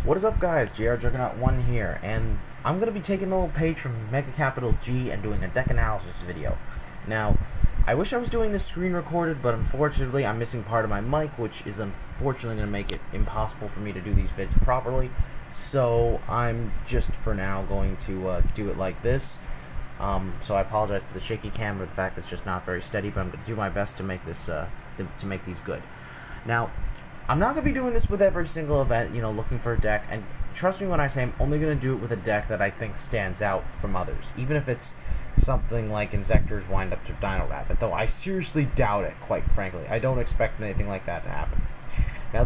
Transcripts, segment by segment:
What is up, guys? JR Juggernaut 1 here, and I'm going to be taking a little page from Mega Capital G and doing a deck analysis video. Now, I wish I was doing this screen recorded, but unfortunately I'm missing part of my mic, which is unfortunately going to make it impossible for me to do these vids properly. So I'm just, for now, going to do it like this. So I apologize for the shaky cam and the fact that it's just not very steady, but I'm going to do my best to make this to make these good. Now, I'm not going to be doing this with every single event, looking for a deck, and trust me when I say I'm only going to do it with a deck that I think stands out from others, even if it's something like Inzektor's Wind Up to Dino Rabbit, though I seriously doubt it, quite frankly. I don't expect anything like that to happen. Now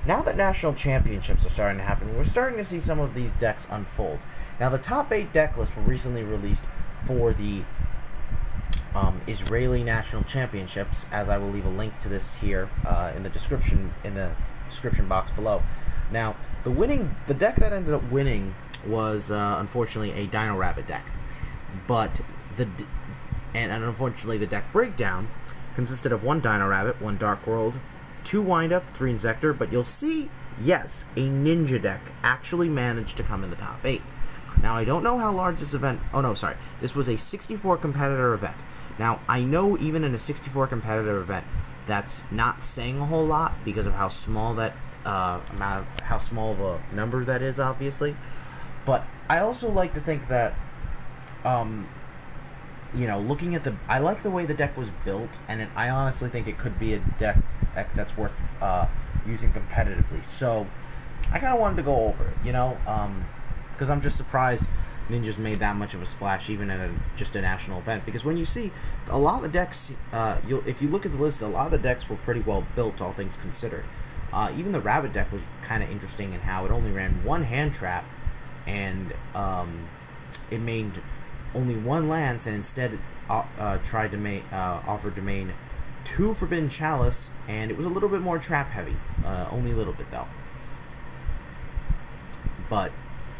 now that national championships are starting to happen, we're starting to see some of these decks unfold. Now, the top 8 deck lists were recently released for the Israeli National Championships, as I will leave a link to this here in the description box below. Now, the deck that ended up winning was unfortunately a Dino Rabbit deck, but unfortunately the deck breakdown consisted of 1 Dino Rabbit, 1 Dark World, 2 Wind Up, 3 Inzektor, but you'll see, yes, a Ninja deck actually managed to come in the top 8. Now, I don't know how large this event... Oh, no, sorry. This was a 64 competitor event. Now, I know even in a 64 competitor event, that's not saying a whole lot because of how small that how small of a number that is, obviously. But I also like to think that, looking at I like the way the deck was built, and I honestly think it could be a deck that's worth using competitively. So, I kind of wanted to go over it, because I'm just surprised Ninja's made that much of a splash even at just a national event. Because when you see a lot of the decks, if you look at the list, a lot of the decks were pretty well built, all things considered. Even the Rabbit deck was kind of interesting in how it only ran 1 hand trap, and it made only 1 lance, and instead offered to main 2 Forbidden Chalice, and it was a little bit more trap heavy, only a little bit though. But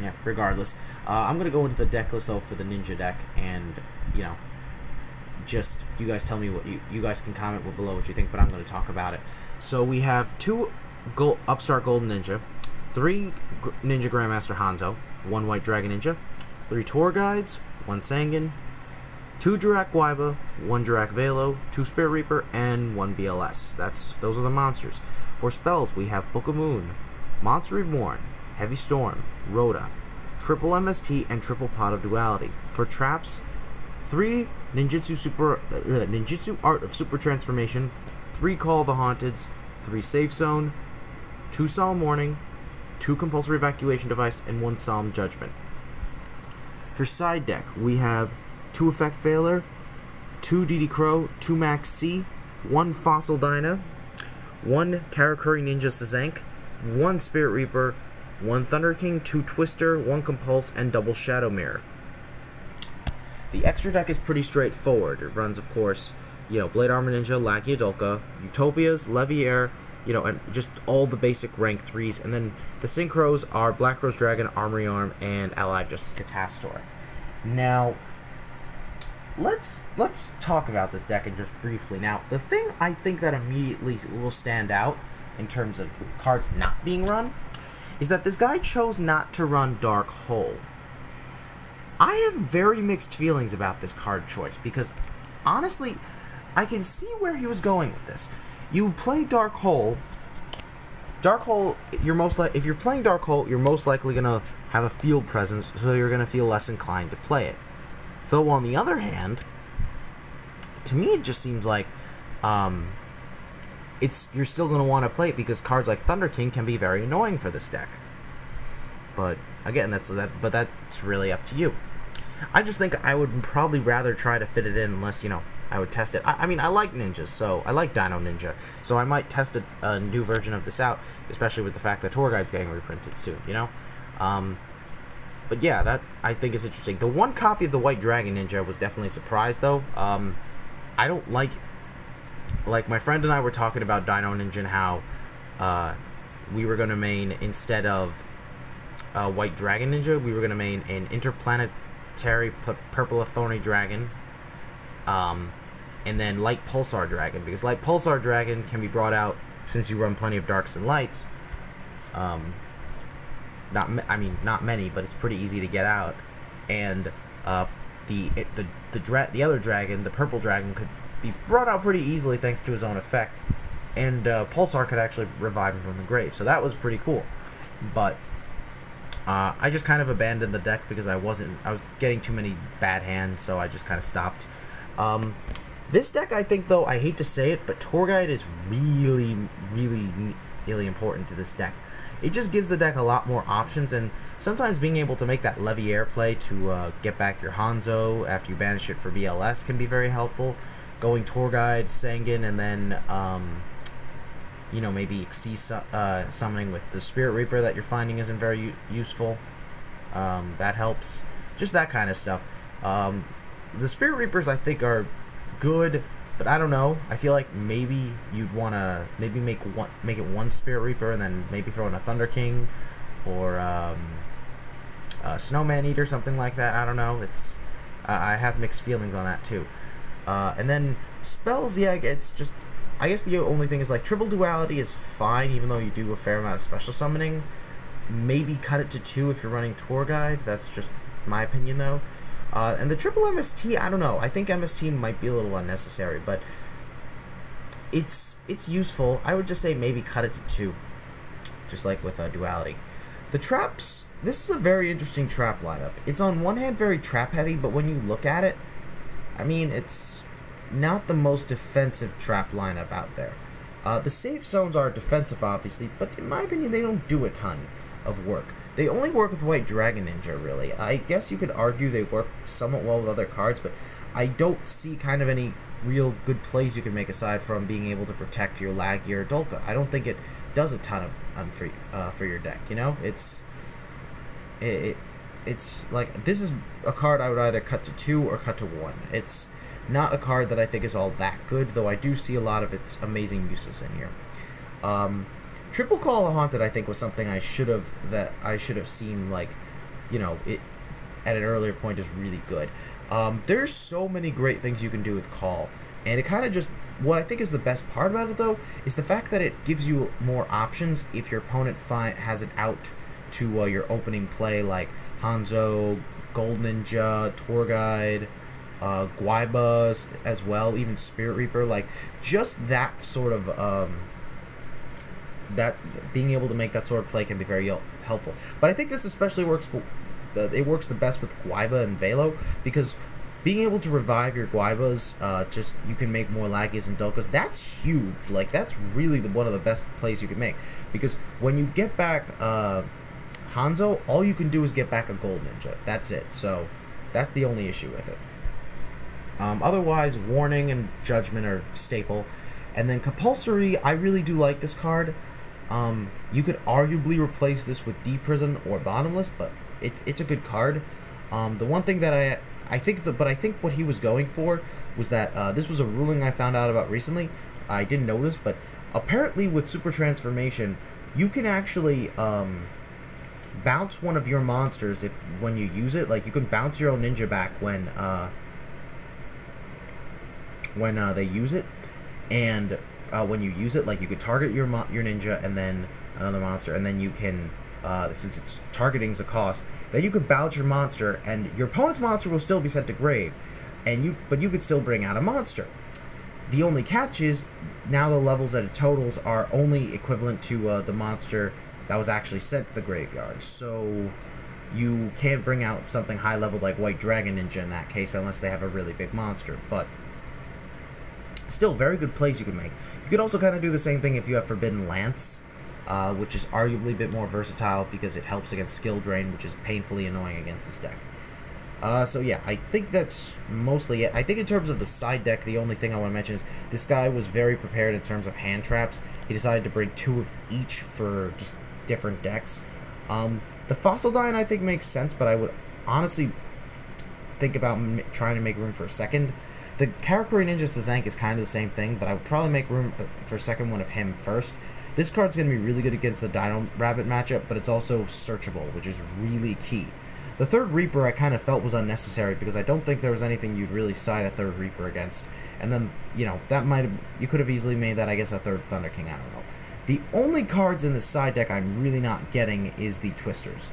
yeah, regardless, I'm going to go into the deck list, though, for the Ninja deck, and, just, you guys tell me what you guys can comment below what you think, but I'm going to talk about it. So we have 2 Upstart Golden Ninja, 3 Ninja Grandmaster Hanzo, 1 White Dragon Ninja, 3 Tour Guides, 1 Sangan, 2 Jirak Waiba, 1 Jirak Velo, 2 Spirit Reaper, and 1 BLS. Those are the monsters. For spells, we have Book of Moon, Monster Reborn, Heavy Storm, Rhoda, triple MST, and triple Pot of Duality. For traps, 3 Ninjutsu Art of Super Transformation, 3 Call of the Haunteds, 3 Safe Zone, 2 Solemn Warning, 2 Compulsory Evacuation Device, and 1 Solemn Judgment. For side deck, we have 2 Effect Failure, 2 DD Crow, 2 Max C, 1 Fossil Dyna, 1 Karakuri Ninja Sazank, 1 Spirit Reaper, 1 Thunder King, 2 Twister, 1 Compulse, and double Shadow Mirror. The extra deck is pretty straightforward. It runs, of course, Blade Armor Ninja, Lackey Adolka, Utopias, Leviair, and just all the basic rank 3s. And then the Synchros are Black Rose Dragon, Armory Arm, and Allied Justice Catastor. Now, let's talk about this deck and just briefly. Now, the thing I think that immediately will stand out in terms of cards not being run is that this guy chose not to run Dark Hole. I have very mixed feelings about this card choice because, honestly, I can see where he was going with this. You play Dark Hole. Dark Hole, if you're playing Dark Hole, you're most likely going to have a field presence, so you're going to feel less inclined to play it. Though, on the other hand, to me it just seems like you're still going to want to play it because cards like Thunder King can be very annoying for this deck. But again, that's really up to you. I just think I would probably rather try to fit it in unless, I would test it. I mean, I like ninjas, so I like Dino Ninja, so I might test a new version of this out, especially with the fact that Tour Guide's getting reprinted soon, But yeah, that I think is interesting. The 1 copy of the White Dragon Ninja was definitely a surprise, though. I don't like my friend and I were talking about Dino Ninja and how we were going to main, instead of White Dragon Ninja, we were going to main an Interplanetary Purple Thorny Dragon, and then Light Pulsar Dragon, because Light Pulsar Dragon can be brought out since you run plenty of Darks and Lights, Not many, but it's pretty easy to get out. And the other dragon, the purple dragon, could be brought out pretty easily thanks to his own effect. And Pulsar could actually revive him from the grave, so that was pretty cool. But I just kind of abandoned the deck because I was getting too many bad hands, so I just kind of stopped. This deck, I think, though, I hate to say it, but Tour Guide is really, really, really important to this deck. It just gives the deck a lot more options, and sometimes being able to make that Leviair play to get back your Hanzo after you banish it for BLS can be very helpful. Going Tour Guide, Sangan, and then maybe Xyz summoning with the Spirit Reaper that you're finding isn't very useful. That helps. Just that kind of stuff. The Spirit Reapers, I think, are good, but I don't know. I feel like maybe you'd want to make it one Spirit Reaper and then maybe throw in a Thunder King or a Snowman Eater, something like that. I don't know. I have mixed feelings on that too. And then spells, yeah, it's just, I guess the only thing is, like, triple duality is fine, even though you do a fair amount of special summoning. Maybe cut it to 2 if you're running Tour Guide. That's just my opinion, though. And the triple MST, I don't know. I think MST might be a little unnecessary, but it's useful. I would just say maybe cut it to 2, just like with duality. The traps, this is a very interesting trap lineup. It's on one hand very trap heavy, but when you look at it, I mean, it's not the most defensive trap lineup out there. The safe zones are defensive, obviously, but in my opinion, they don't do a ton of work. They only work with White Dragon Ninja, really. I guess you could argue they work somewhat well with other cards, but I don't see kind of any real good plays you can make aside from being able to protect your Lagia or Dolka. I don't think it does a ton of for your deck, you know? It's like, this is a card I would either cut to 2 or cut to 1. It's not a card that I think is all that good, though I do see a lot of its amazing uses in here. Triple Call of Haunted, I think, was something I should have seen, like, it at an earlier point is really good. There's so many great things you can do with Call, and it kind of just, what I think is the best part about it, though, is the fact that it gives you more options if your opponent has it out to your opening play, like Hanzo, Gold Ninja, Tour Guide, Guaibas as well, even Spirit Reaper. Like, just that sort of that being able to make that sort of play can be very helpful. But I think this especially works. It works the best with Guaiba and Velo, because being able to revive your Guaibas, just you can make more Lagias and Dolkas. That's huge. Like, that's really one of the best plays you can make, because when you get back Hanzo, all you can do is get back a Gold Ninja. That's it. So that's the only issue with it. Otherwise, Warning and Judgment are staple. And then Compulsory, I really do like this card. You could arguably replace this with Deep Prison or Bottomless, but it's a good card. The one thing that I think what he was going for was that this was a ruling I found out about recently. I didn't know this, but apparently with Super Transformation, you can actually bounce one of your monsters when you use it. Like, you can bounce your own ninja back when they use it, and when you use it, like, you could target your ninja and then another monster, and then you can, since it's targeting's a cost, then you could bounce your monster, and your opponent's monster will still be sent to grave, but you could still bring out a monster. The only catch is, now the levels that it totals are only equivalent to the monster that was actually sent to the graveyard, so you can't bring out something high level like White Dragon Ninja in that case unless they have a really big monster. But still, very good plays you can make. You could also kind of do the same thing if you have Forbidden Lance, which is arguably a bit more versatile because it helps against skill drain, which is painfully annoying against this deck. So yeah, I think that's mostly it. I think in terms of the side deck, the only thing I want to mention is this guy was very prepared in terms of hand traps. He decided to bring 2 of each for just different decks. The Fossil Dine I think makes sense, but I would honestly think about trying to make room for a second. The Karakuri Ninja Sazank is kind of the same thing, but I would probably make room for a second one of him first. This card's going to be really good against the Dino Rabbit matchup, but it's also searchable, which is really key. The third Reaper I kind of felt was unnecessary because I don't think there was anything you'd really side a third Reaper against. And then, that you could have easily made that, I guess, a third Thunder King, I don't know. The only cards in the side deck I'm really not getting is the Twisters.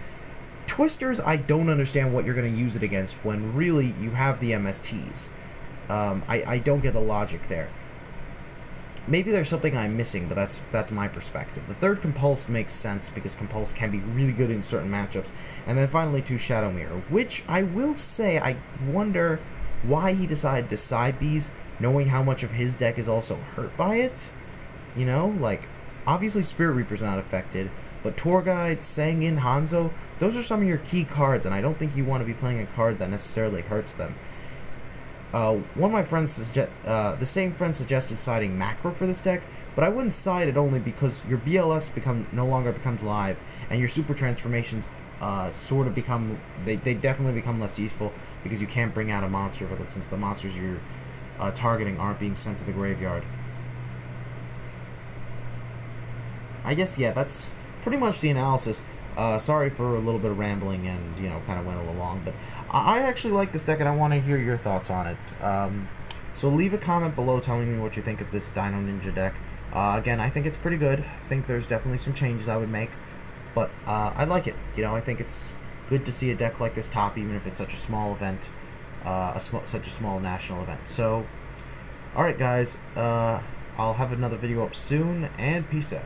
Twisters, I don't understand what you're going to use it against when really you have the MSTs. I don't get the logic there. Maybe there's something I'm missing, but that's my perspective. The third Compulse makes sense because Compulse can be really good in certain matchups. And then finally 2 Shadow Mirror, which I will say I wonder why he decided to side these, knowing how much of his deck is also hurt by it. You know, like, obviously Spirit Reaper's not affected, but Tour Guide, Sangin, Hanzo, those are some of your key cards, and I don't think you want to be playing a card that necessarily hurts them. One of my friends the same friend suggested siding Macro for this deck, but I wouldn't side it only because your BLS no longer becomes live, and your Super Transformations sort of become, they definitely become less useful because you can't bring out a monster with it since the monsters you're targeting aren't being sent to the graveyard. I guess, yeah, that's pretty much the analysis. Sorry for a little bit of rambling and, you know, kind of went a little long, but I actually like this deck and I want to hear your thoughts on it. So leave a comment below telling me what you think of this Dino Ninja deck. Again, I think it's pretty good. I think there's definitely some changes I would make, but I like it. You know, I think it's good to see a deck like this top, even if it's such a small event, such a small national event. So, alright guys, I'll have another video up soon, and peace out.